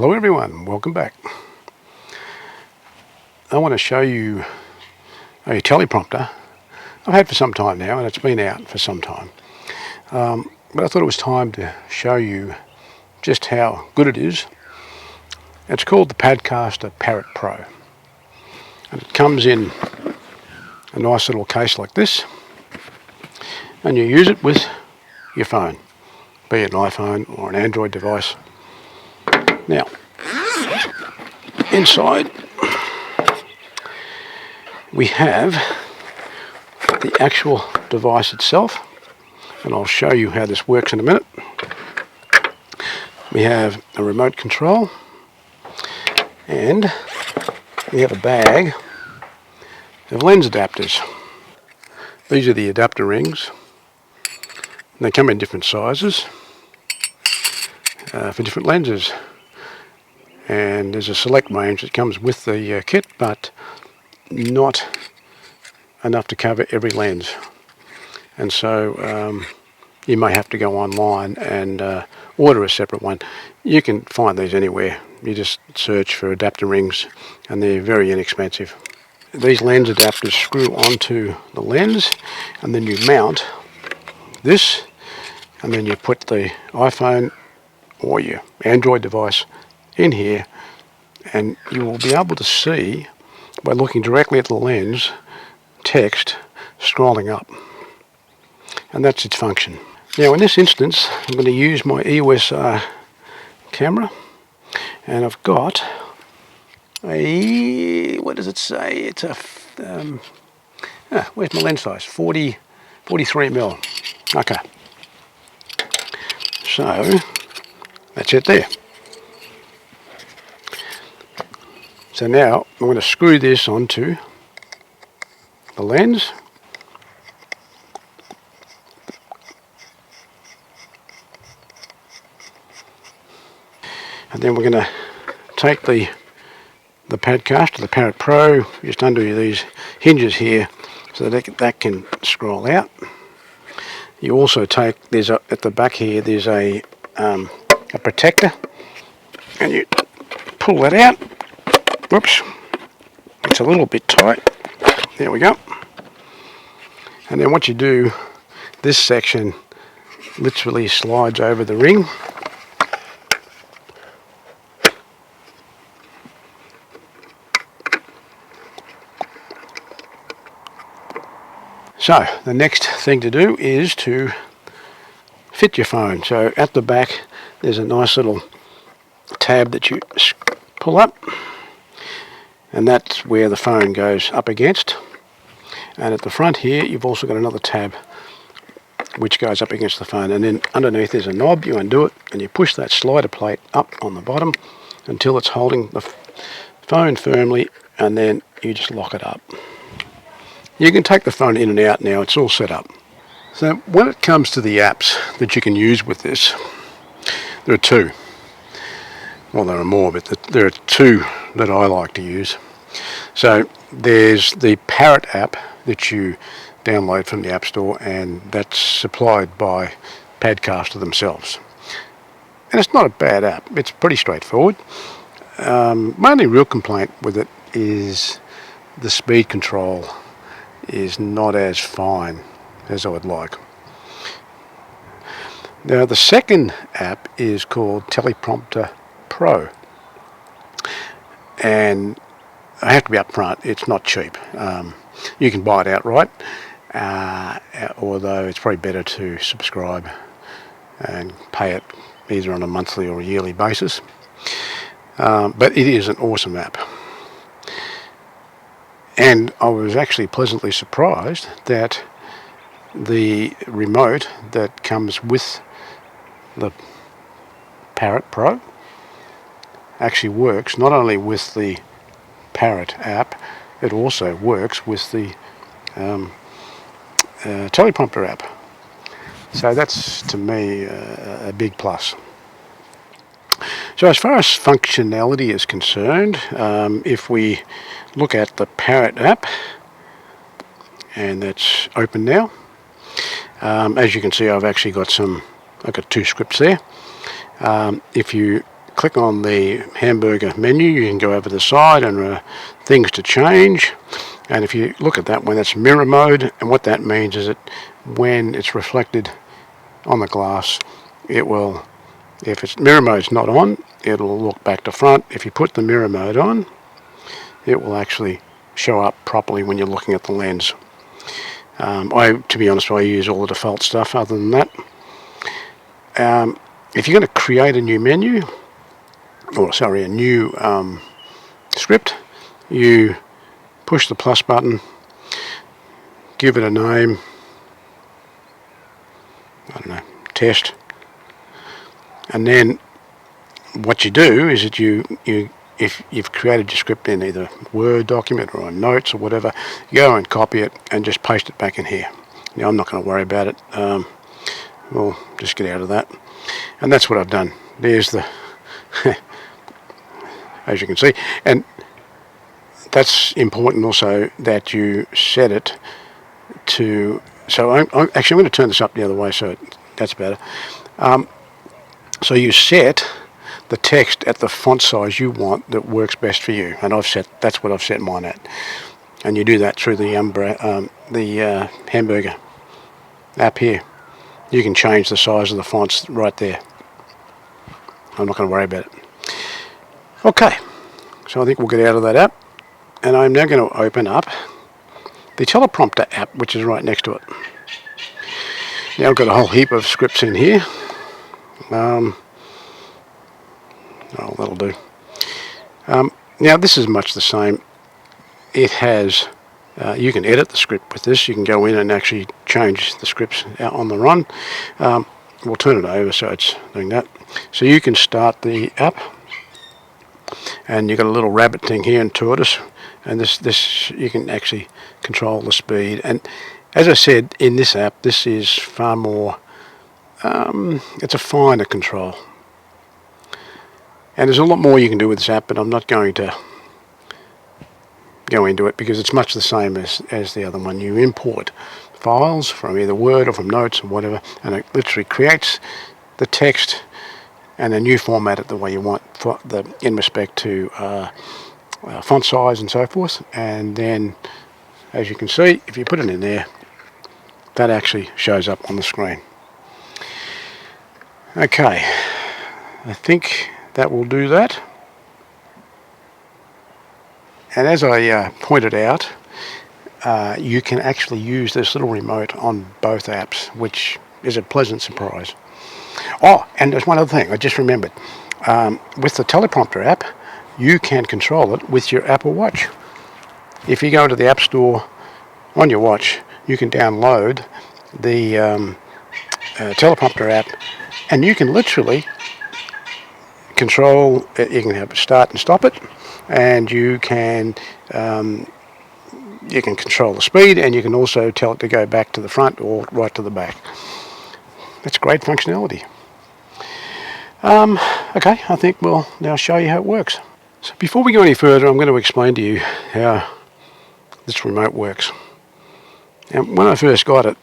Hello everyone, welcome back. I want to show you a teleprompter I've had for some time now, and it's been out for some time. But I thought it was time to show you just how good it is. It's called the Padcaster Parrot Pro. And it comes in a nice little case like this. And you use it with your phone, be it an iPhone or an Android device. Now, inside we have the actual device itself, and I'll show you how this works in a minute. We have a remote control, and we have a bag of lens adapters. These are the adapter rings. They come in different sizes for different lenses, and there's a select range that comes with the kit, but not enough to cover every lens. And so you may have to go online and order a separate one. You can find these anywhere. You just search for adapter rings, and they're very inexpensive. These lens adapters screw onto the lens, and then you mount this, and then you put the iPhone or your Android device in here, and you will be able to see, by looking directly at the lens, text scrolling up. And that's its function. Now in this instance, I'm going to use my EOS camera, and I've got a, what does it say? It's a, where's my lens size? 43mm. Okay. So, that's it there. So now, I'm going to screw this onto the lens. And then we're going to take the Padcaster, the Parrot Pro, just undo these hinges here so that can scroll out. You also take, at the back here, there's a protector, and you pull that out. Whoops, it's a little bit tight. There we go. And then what you do, this section literally slides over the ring. So the next thing to do is to fit your phone. So at the back there's a nice little tab that you pull up, and that's where the phone goes up against. And at the front here you've also got another tab which goes up against the phone, and then underneath there's a knob. You undo it and you push that slider plate up on the bottom until it's holding the phone firmly, and then you just lock it up. You can take the phone in and out now, it's all set up. So when it comes to the apps that you can use with this, there are two. Well, there are more, but there are two that I like to use. So there's the Parrot app that you download from the App Store, and that's supplied by Padcaster themselves. And it's not a bad app, it's pretty straightforward. My only real complaint with it is the speed control is not as fine as I would like. Now the second app is called Teleprompter Pro, and I have to be upfront, it's not cheap. You can buy it outright, although it's probably better to subscribe and pay it either on a monthly or a yearly basis. But it is an awesome app. And I was actually pleasantly surprised that the remote that comes with the Parrot Pro actually works not only with the Parrot app, it also works with the Teleprompter app. So that's, to me, a big plus. So as far as functionality is concerned, if we look at the Parrot app, and that's open now. As you can see, I've got two scripts there. If you click on the hamburger menu, you can go over to the side and things to change. And if you look at that one, that's mirror mode, and what that means is that when it's reflected on the glass, it will, if it's mirror mode's not on, it'll look back to front. If you put the mirror mode on, it will actually show up properly when you're looking at the lens. To be honest, I use all the default stuff other than that. If you're going to create a new menu, or sorry, a new script, you push the plus button, give it a name, I don't know, test, and then what you do is that if you've created your script in either Word document or on Notes or whatever, you go and copy it and just paste it back in here. Now I'm not going to worry about it. We'll just get out of that. And that's what I've done. There's the, as you can see, and that's important also that you set it to, so I'm going to turn this up the other way so that's better. So you set the text at the font size you want that works best for you, and that's what I've set mine at. And you do that through the hamburger app here. You can change the size of the fonts right there. I'm not going to worry about it. Okay, so I think we'll get out of that app, and I'm now going to open up the Teleprompter app, which is right next to it. Now I've got a whole heap of scripts in here. Oh, that'll do. Now this is much the same. It has, you can edit the script with this. You can go in and actually change the scripts out on the run. We'll turn it over so it's doing that. So you can start the app, and you've got a little rabbit thing here in tortoise, and this you can actually control the speed. And as I said, in this app, this is far more, it's a finer control. And there's a lot more you can do with this app, but I'm not going to go into it because it's much the same as the other one. You import files from either Word or from Notes or whatever, and it literally creates the text and then you format it the way you want in respect to font size and so forth. And then, as you can see, if you put it in there, that actually shows up on the screen. Okay, I think that will do that. And as I pointed out, you can actually use this little remote on both apps, which is a pleasant surprise. Oh, and there's one other thing I just remembered. With the Teleprompter app, you can control it with your Apple Watch. If you go to the App Store on your watch, you can download the Teleprompter app, and you can literally control, you can have it start and stop it, and you can control the speed, and you can also tell it to go back to the front or right to the back. That's great functionality. Okay, I think we'll now show you how it works. So before we go any further, I'm going to explain to you how this remote works. And when I first got it,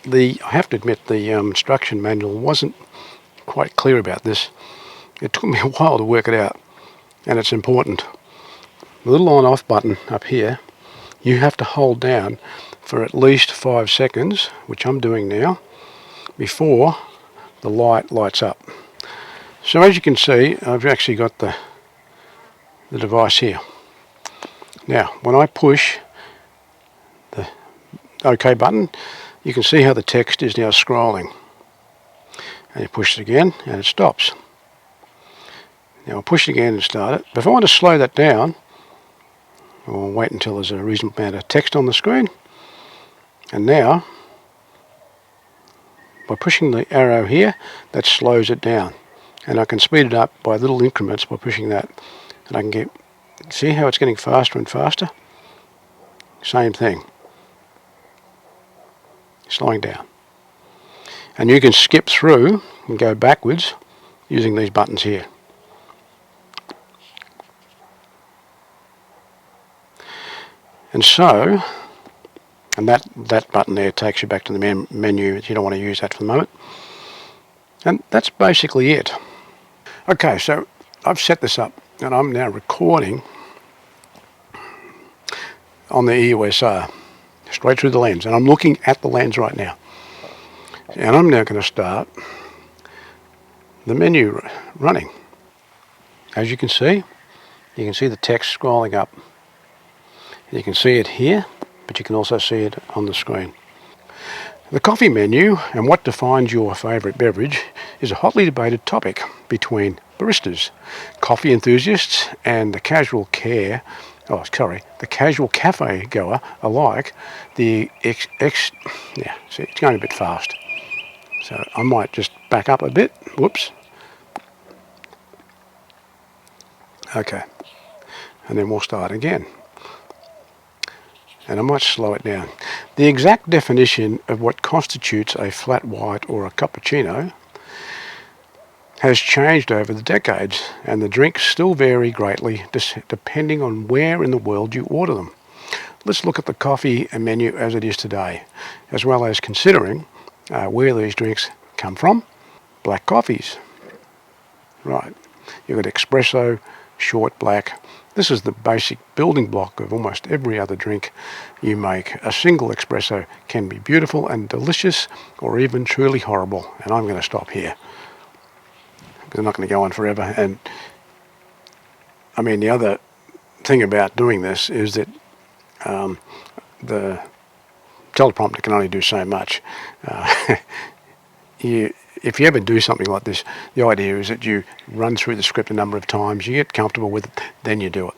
I have to admit the instruction manual wasn't quite clear about this. It took me a while to work it out, and it's important. The little on-off button up here, you have to hold down for at least 5 seconds, which I'm doing now, before the light lights up. So as you can see, I've actually got the device here. Now, when I push the OK button, you can see how the text is now scrolling. And you push it again, and it stops. Now I'll push it again and start it. But if I want to slow that down, I'll wait until there's a reasonable amount of text on the screen. And now, by pushing the arrow here, that slows it down. And I can speed it up by little increments by pushing that. And I can see how it's getting faster and faster? Same thing. Slowing down. And you can skip through and go backwards using these buttons here. And so, and that button there takes you back to the menu. You don't want to use that for the moment. And that's basically it. Okay, so I've set this up and I'm now recording on the EOS-R straight through the lens, and I'm looking at the lens right now. And I'm now going to start the menu running. As you can see the text scrolling up. You can see it here, but you can also see it on the screen. The coffee menu and what defines your favourite beverage is a hotly debated topic between baristas, coffee enthusiasts, and the casual cafe goer alike. Yeah, see, it's going a bit fast. So I might just back up a bit. Whoops. Okay. And then we'll start again. And I might slow it down. The exact definition of what constitutes a flat white or a cappuccino has changed over the decades, and the drinks still vary greatly depending on where in the world you order them. Let's look at the coffee menu as it is today, as well as considering where these drinks come from. Black coffees. Right. You've got espresso, short black. This is the basic building block of almost every other drink you make. A single espresso can be beautiful and delicious, or even truly horrible. And I'm going to stop here, because I'm not going to go on forever. And I mean, the other thing about doing this is that the teleprompter can only do so much. If you ever do something like this, the idea is that you run through the script a number of times, you get comfortable with it, then you do it.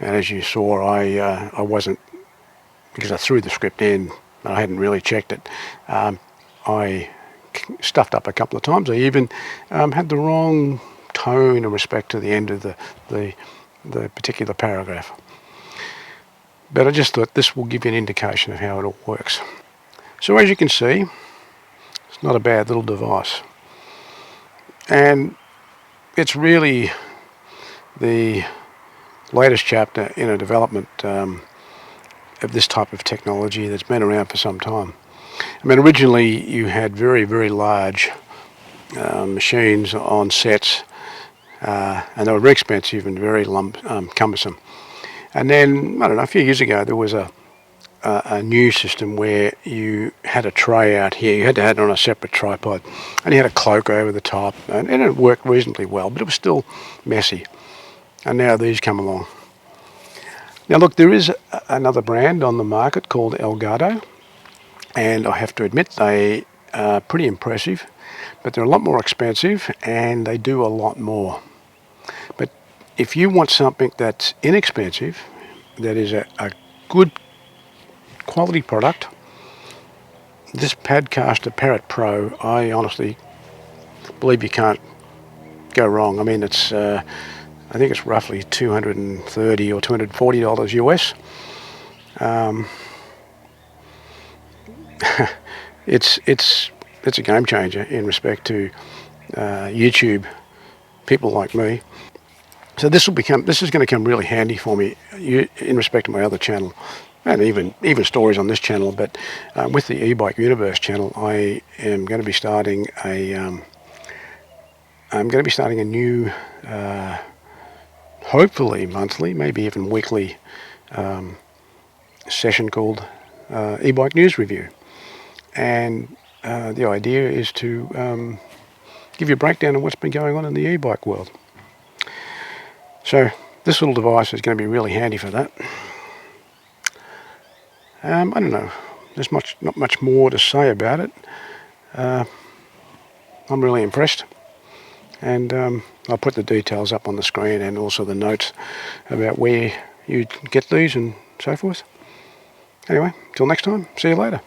And as you saw, I wasn't, because I threw the script in, I hadn't really checked it. I stuffed up a couple of times. I even had the wrong tone in respect to the end of the particular paragraph. But I just thought this will give you an indication of how it all works. So as you can see, it's not a bad little device. And it's really the latest chapter in a development of this type of technology that's been around for some time. I mean, originally you had very, very large machines on sets, and they were very expensive and very cumbersome. And then, I don't know, a few years ago there was a new system where you had a tray out here. You had to have it on a separate tripod, and you had a cloak over the top, and it worked reasonably well, but it was still messy. And now these come along. Now look, there is another brand on the market called Elgato, and I have to admit they are pretty impressive, but they're a lot more expensive and they do a lot more. But if you want something that's inexpensive, that is a good quality product, this Padcaster Parrot Pro, I honestly believe you can't go wrong. I mean, it's I think it's roughly $230 or $240 US. It's a game changer in respect to YouTube people like me. So this is going to become really handy for me in respect to my other channel, and even stories on this channel. But with the E-Bike Universe channel, I am going to be starting a new, hopefully monthly, maybe even weekly session called E-Bike News Review. And the idea is to give you a breakdown of what's been going on in the e-bike world. So this little device is going to be really handy for that. I don't know. There's not much more to say about it. I'm really impressed. And I'll put the details up on the screen, and also the notes about where you get these and so forth. Anyway, till next time, see you later.